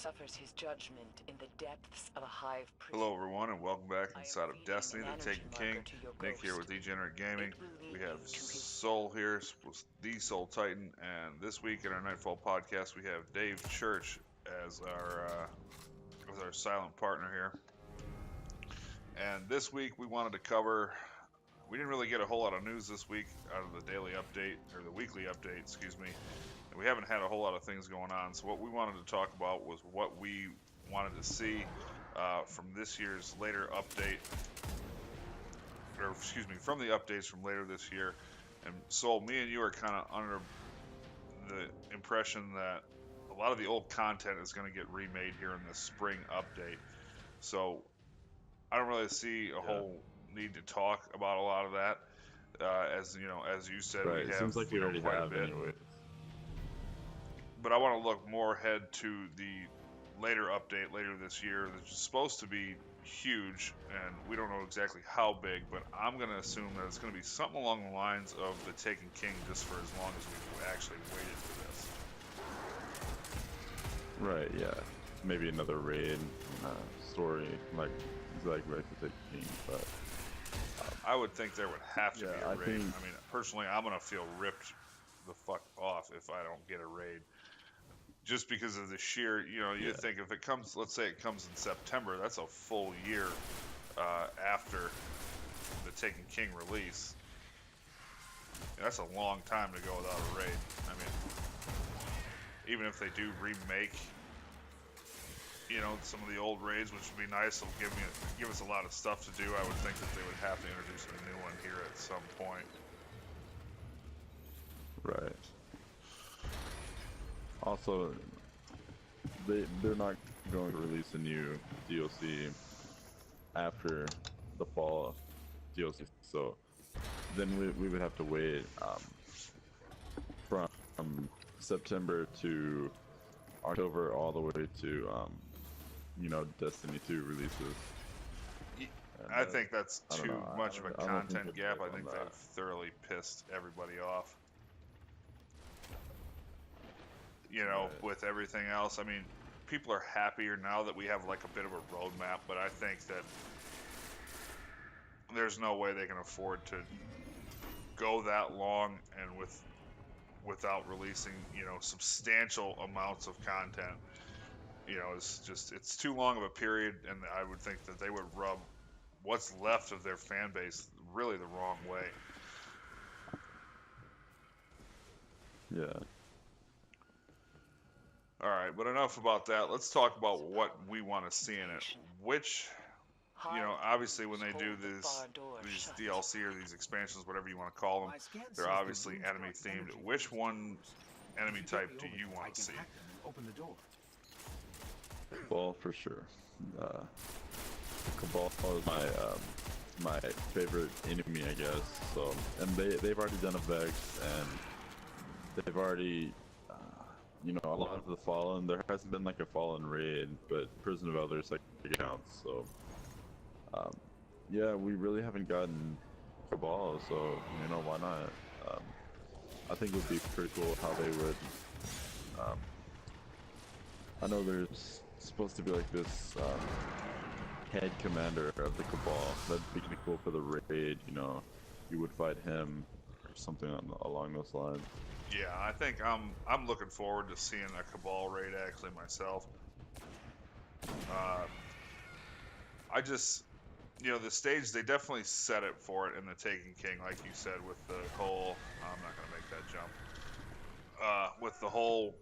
suffers his judgment in the depths of a hive prison. Hello everyone and welcome back inside of Destiny, an the energy Taken marker King. to your Nick here ghost. with Degenerate Gaming. It will We lead have you to his Soul here, with the Soul Titan, and this week in our Nightfall podcast we have Dave Church as our silent partner here. And this week we wanted to cover. We didn't really get a whole lot of news this week out of the daily update or the weekly update, excuse me. And we haven't had a whole lot of things going on. So what we wanted to talk about was what we wanted to see from this year's later update, or excuse me, from the updates from later this year. And Soul, me and you are kind of under the impression that a lot of the old content is going to get remade here in the spring update. So I don't really see a whole need to talk about a lot of that. As you know, as you said, right. we It have seems like we already quite have a bit. anyways. But I want to look more ahead to the later update later this year, which is supposed to be huge, and we don't know exactly how big, but I'm going to assume that it's going to be something along the lines of the Taken King, just for as long as we've actually waited for this. Right, yeah. Maybe another raid story, like the Taken King, but I would think there would have to be a I raid. think- I mean, personally, I'm going to feel ripped the fuck off if I don't get a raid. Just because of the sheer, you think if it comes, let's say it comes in September, that's a full year after the Taken King release. And that's a long time to go without a raid. I mean, even if they do remake, some of the old raids, which would be nice, it'll give us a lot of stuff to do. I would think that they would have to introduce a new one here at some point. right. Also, they're not going to release a new DLC after the fall DLC, so then we would have to wait from September to October all the way to Destiny 2 releases. And, I think that's I don't too know. much of a I don't think content it's gap. I like think on they've that. thoroughly pissed everybody off. Right. With everything else. I mean, people are happier now that we have like a bit of a roadmap, but I think that there's no way they can afford to go that long and without releasing, substantial amounts of content. It's too long of a period, and I would think that they would rub what's left of their fan base really the wrong way. Yeah. All right, but enough about that. Let's talk about what we want to see in it. Which, obviously when they do these DLC or these expansions, whatever you want to call them, they're obviously enemy themed. Which one enemy type do you want to see? Cabal for sure. Cabal is my favorite enemy, I guess. So, and they've already done a Vex, and they've already, a lot of the Fallen. There hasn't been like a Fallen raid, but Prison of Elders counts. So, yeah, we really haven't gotten Cabal, so why not? I think it would be pretty cool how they would. I know there's supposed to be like this head commander of the Cabal. That'd be pretty cool for the raid. You would fight him or something along those lines. Yeah, I think I'm looking forward to seeing a Cabal raid actually myself. I just, the stage, they definitely set it for it in the Taken King, like you said, with the whole, I'm not going to make that jump, with the whole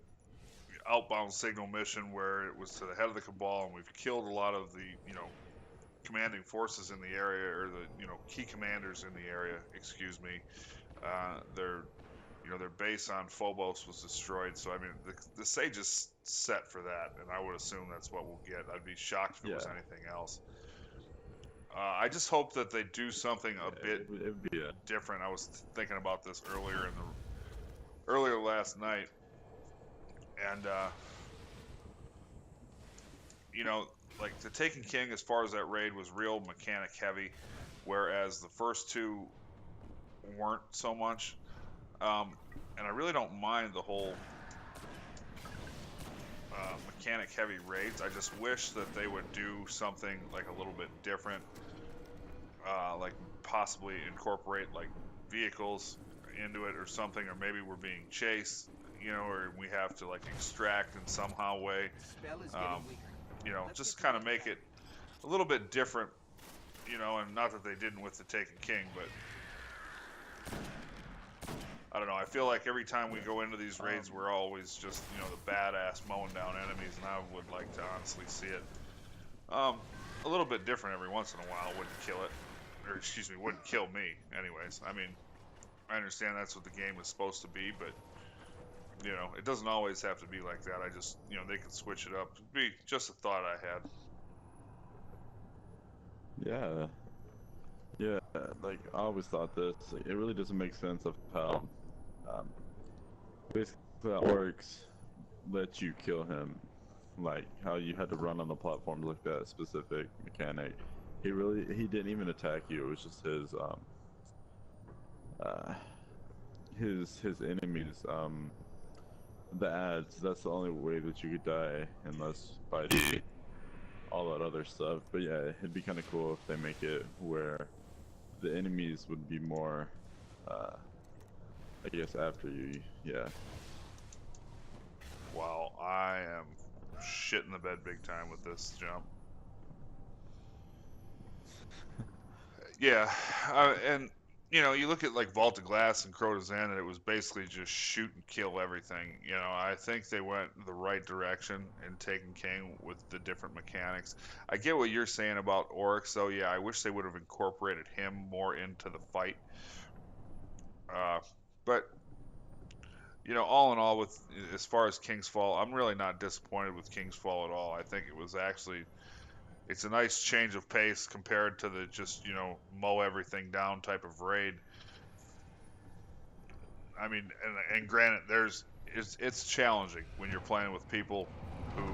outbound signal mission where it was to the head of the Cabal, and we've killed a lot of the, commanding forces in the area, or the, key commanders in the area, excuse me. Their base on Phobos was destroyed, so I mean, the stage is set for that, and I would assume that's what we'll get. I'd be shocked if it was anything else. I just hope that they do something a bit It would be different. I was thinking about this earlier last night, and like the Taken King, as far as that raid, was real mechanic heavy, whereas the first two weren't so much. And I really don't mind the whole mechanic heavy raids. I just wish that they would do something like a little bit different, like possibly incorporate like vehicles into it or something, or maybe we're being chased, or we have to like extract in somehow way. Just kind of make it a little bit different, and not that they didn't with the Taken King, but I don't know. I feel like every time we go into these raids, we're always just, the badass mowing down enemies, and I would like to honestly see it a little bit different every once in a while. Wouldn't kill it, or excuse me, wouldn't kill me. Anyways, I mean, I understand that's what the game is supposed to be, but it doesn't always have to be like that. I just, they could switch it up. It'd be just a thought I had. Yeah. Yeah, like I always thought this. Like, it really doesn't make sense of how basically how orcs let you kill him, like how you had to run on the platform like that specific mechanic. He didn't even attack you. It was just his enemies. The ads. That's the only way that you could die, unless by all that other stuff. But yeah, it'd be kind of cool if they make it where the enemies would be more, I guess, after you. Yeah. Wow, I am shit in the bed big time with this jump. Yeah, and you look at like Vault of Glass and Crotazan, and it was basically just shoot and kill everything. I think they went the right direction in Taken King with the different mechanics. I get what you're saying about Oryx, though. Yeah, I wish they would have incorporated him more into the fight. But all in all, with as far as King's Fall, I'm really not disappointed with King's Fall at all. I think it was actually it's a nice change of pace compared to the just mow everything down type of raid. I mean, and granted, it's challenging when you're playing with people who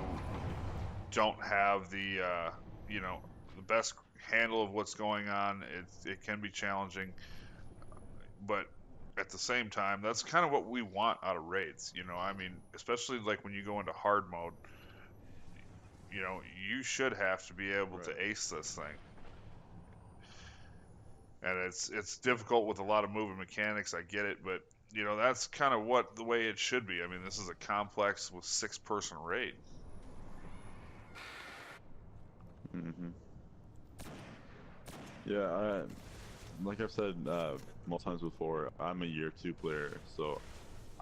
don't have the the best handle of what's going on. It can be challenging, but at the same time, that's kind of what we want out of raids. I mean, especially like when you go into hard mode, you should have to be able to ace this thing. And it's difficult with a lot of moving mechanics. I get it, but that's kind of the way it should be. I mean, this is a complex with 6-person raid. Mm-hmm. Yeah, like I've said multiple times before, I'm a year 2 player, so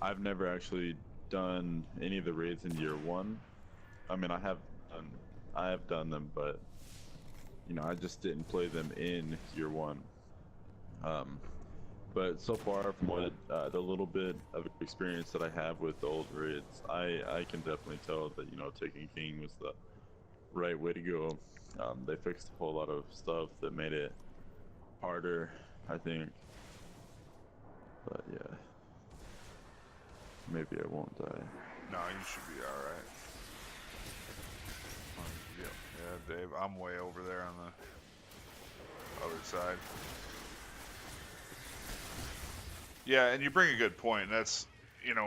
I've never actually done any of the raids in year 1. I mean, I have done them, but I just didn't play them in year 1. But so far, from what the little bit of experience that I have with the old raids, I can definitely tell that Taken King was the right way to go. They fixed a whole lot of stuff that made it harder, I think. But yeah, maybe I won't die. No, you should be all right. Yeah, Dave, I'm way over there on the other side. Yeah, and you bring a good point. That's,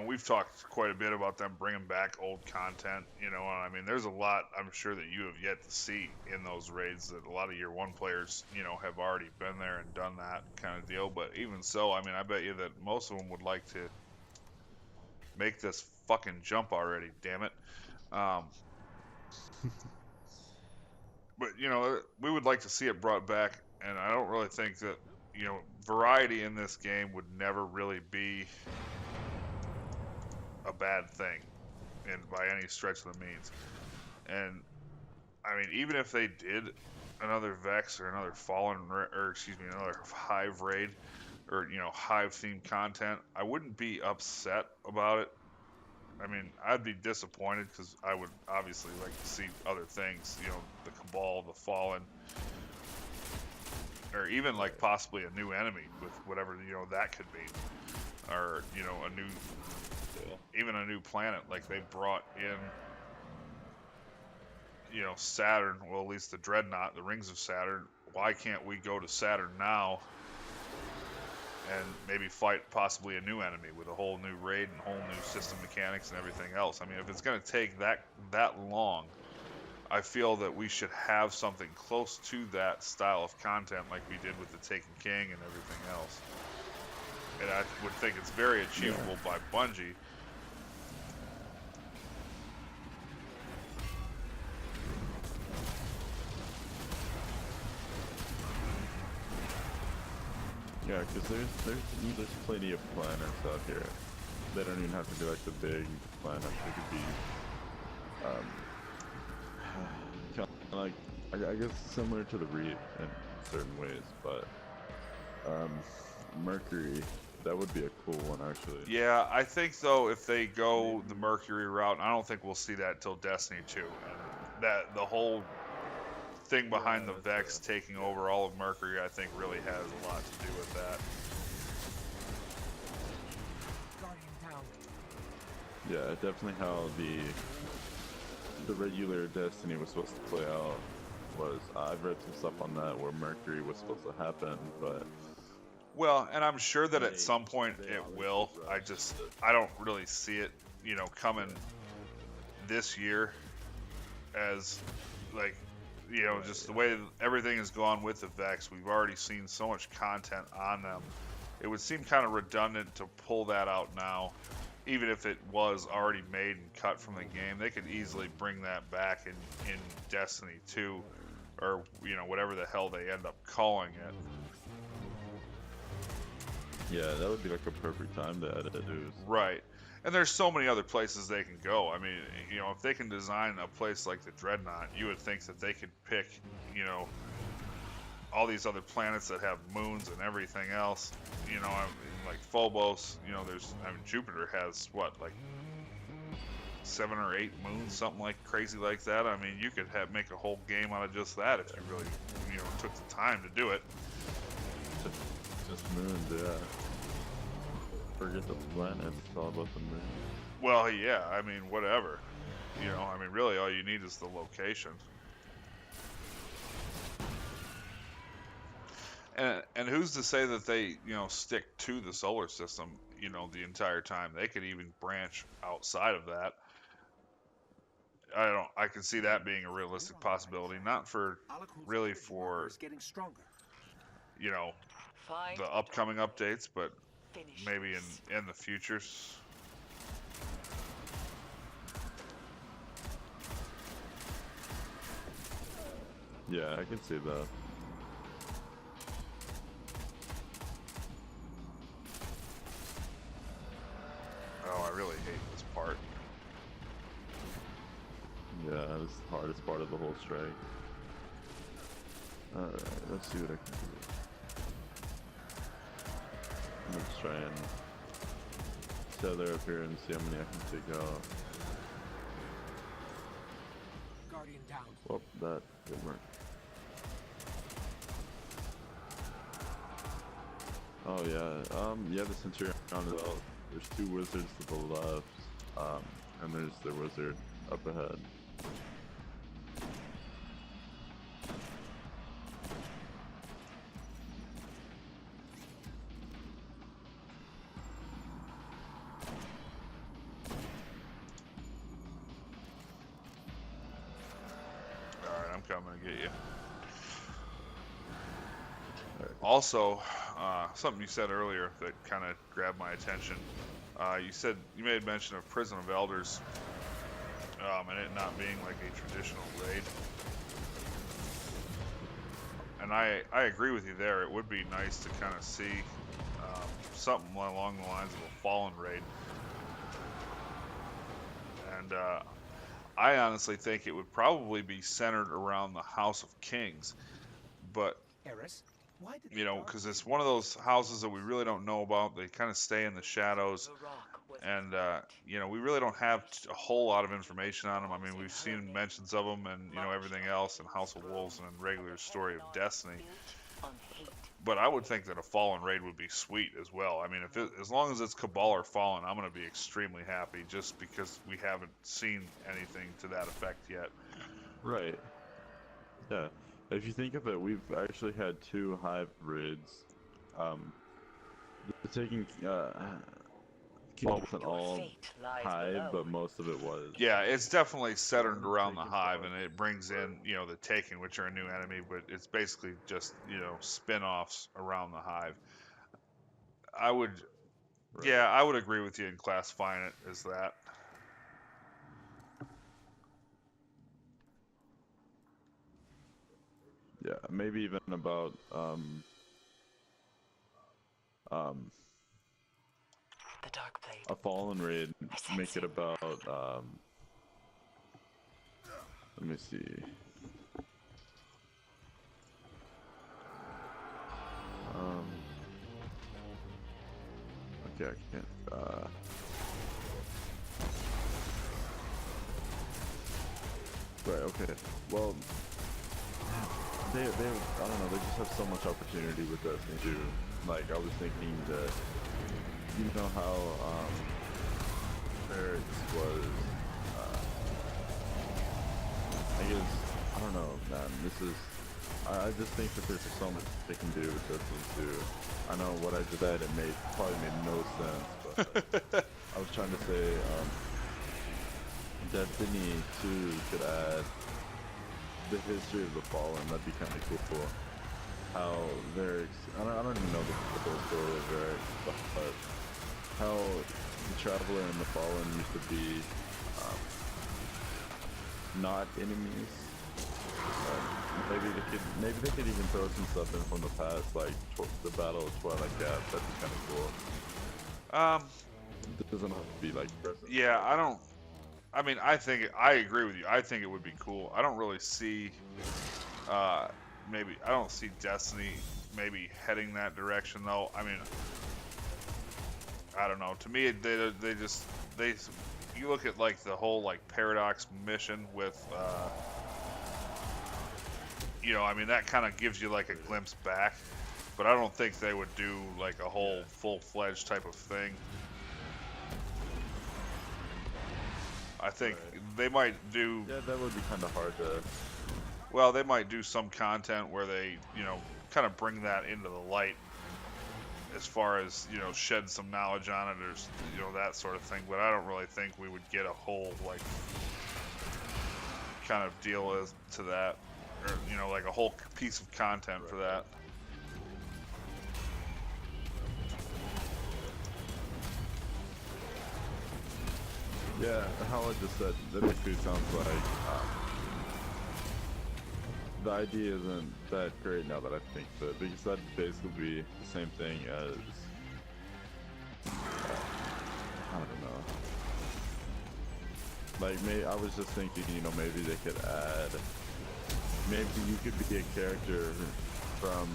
we've talked quite a bit about them bringing back old content, and I mean, there's a lot I'm sure that you have yet to see in those raids that a lot of year 1 players, have already been there and done that kind of deal. But even so, I mean, I bet you that most of them would like to make this fucking jump already, damn it. But, we would like to see it brought back, and I don't really think that variety in this game would never really be a bad thing, and by any stretch of the means. And I mean, even if they did another Vex or another another Hive raid, or Hive themed content, I wouldn't be upset about it. I mean, I'd be disappointed because I would obviously like to see other things, the Cabal, the Fallen, or even like possibly a new enemy with whatever that could be, or even a new planet. Like they brought in Saturn, well, at least the Dreadnought, the Rings of Saturn. Why can't we go to Saturn now and maybe fight possibly a new enemy with a whole new raid and whole new system mechanics and everything else. I mean, if it's going to take that long, I feel that we should have something close to that style of content like we did with the Taken King and everything else. And I would think it's very achievable by Bungie. Yeah, because there's plenty of planets out here. They don't even have to be like the big planets. They could be kind of like I guess similar to the Reef in certain ways, but Mercury, that would be a cool one actually. Yeah, I think though if they go the Mercury route, I don't think we'll see that till Destiny 2. And that the whole thing behind the Vex taking over all of Mercury, I think really has a lot to do with that. Yeah, definitely how the regular Destiny was supposed to play out was I've read some stuff on that where Mercury was supposed to happen, but well, and I'm sure that at some point it will. I don't really see it, coming this year as like, just the way everything has gone with the Vex. We've already seen so much content on them. It would seem kind of redundant to pull that out now. Even if it was already made and cut from the game, they could easily bring that back in Destiny 2, or whatever the hell they end up calling it. Yeah, that would be like a perfect time to edit it. Right. And there's so many other places they can go. I mean, if they can design a place like the Dreadnought, you would think that they could pick, all these other planets that have moons and everything else. Like Phobos, Jupiter has what, like 7 or 8 moons, something like crazy like that. I mean, you could make a whole game out of just that if you really, took the time to do it. Just moons, yeah. Forget the planet, it's all about the moon. Well, yeah, I mean, whatever. Really all you need is the location. And who's to say that they, stick to the solar system, the entire time? They could even branch outside of that. I can see that being a realistic possibility, not for really for, the upcoming updates, but maybe in the futures. Yeah, I can see that. Oh, I really hate this part. Yeah, this is the hardest part of the whole strike. Alright, let's see what I can do. Let's try and tether up here and see how many I can take out. Guardian down. Well, that didn't work. Oh yeah, yeah, the Centurion is out. There's 2 wizards to the left, and there's the wizard up ahead. Alright, I'm coming to get you. Also, something you said earlier that kind of grabbed my attention. You made mention of Prison of Elders, and it not being like a traditional raid. And I agree with you there. It would be nice to kind of see something along the lines of a Fallen raid. And I honestly think it would probably be centered around the House of Kings. But Eris, why did because it's one of those houses that we really don't know about. They kind of stay in the shadows, and we really don't have a whole lot of information on them. I mean, we've seen mentions of them and everything else in House of Wolves and in regular Story of Destiny. But I would think that a Fallen raid would be sweet as well. I mean, as long as it's Cabal or Fallen, I'm going to be extremely happy, just because we haven't seen anything to that effect yet. Right. Yeah. If you think of it, we've actually had 2 Hive raids they're taking wasn't Your all fate lies Hive, below. but most of it was. Yeah, it's definitely centered around the Taken Hive, from and it brings in, the Taken, which are a new enemy, but it's basically just, spin-offs around the Hive. I would, Right. yeah, I would agree with you in classifying it as that. Yeah, maybe even about um The dark blade. a fallen raid. I sense Make it it. about let me see. Okay, I can't. Right. Okay. Well, they I don't know. They just have so much opportunity with Destiny too. Like I was thinking that, you know how Barracks was. I guess I don't know, man. I just think that there's so much they can do with Destiny too. I know what I just said. It probably made no sense, but I was trying to say Destiny 2 could add the history of the Fallen. That'd be kind of cool. How I don't even know the full story of Varric, but how the Traveler and the Fallen used to be not enemies. Maybe they could even throw some stuff in from the past, like the Battle of Twilight Gap. That'd be kind of cool. It doesn't have to be like present. Yeah, I agree with you. I think it would be cool. I don't really see, I don't see Destiny maybe heading that direction though. I mean, I don't know. To me, you look at like the whole like Paradox mission with, that kind of gives you like a glimpse back, but I don't think they would do like a whole full-fledged type of thing. I think they might do. Yeah, that would be kind of hard to. Well, they might do some content where they, kind of bring that into the light, as far as shed some knowledge on it, or that sort of thing. But I don't really think we would get a whole like kind of deal as to that, or like a whole piece of content for that. Yeah, how I just said, that basically sounds like the idea isn't that great now that I think of it, because that'd basically be the same thing as, I don't know. Like, I was just thinking, maybe they could add, maybe you could be a character from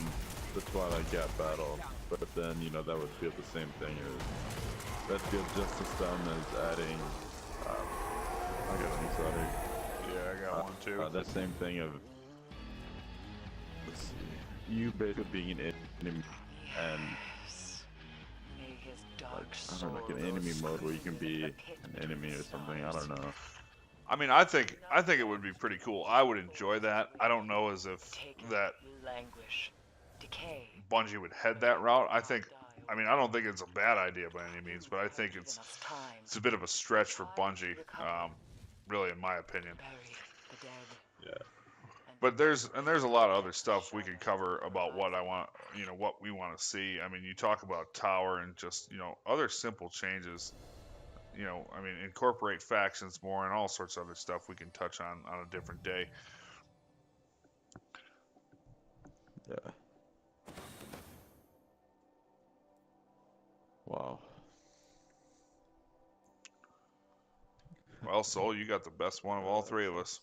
the Twilight Gap battle, but then, that would feel the same thing as, that feels just as dumb as adding, I got one, sorry. Yeah, I got one too. That same thing of, let's see, you basically being an enemy and May his dark I don't know, like an enemy mode where you can be an enemy or something. I don't know. I mean, I think it would be pretty cool. I would enjoy that. I don't know as if that languish, decay. Bungie would head that route. I don't think it's a bad idea by any means, but I think it's a bit of a stretch for Bungie, really, in my opinion. Yeah. But there's a lot of other stuff we could cover about what I want, what we want to see. I mean, you talk about Tower and just, other simple changes. Incorporate factions more and all sorts of other stuff we can touch on a different day. Yeah. Wow. Well, Soul, you got the best one of all three of us.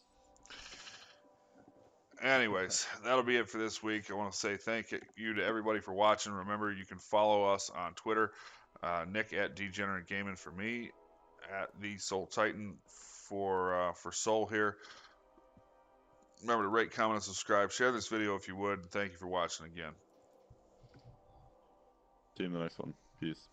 Anyways, that'll be it for this week. I want to say thank you to everybody for watching. Remember, you can follow us on Twitter. Nick at Degenerate Gaming for me, at the Soul Titan for Soul here. Remember to rate, comment, and subscribe. Share this video if you would. Thank you for watching again. See you in the next one. Peace.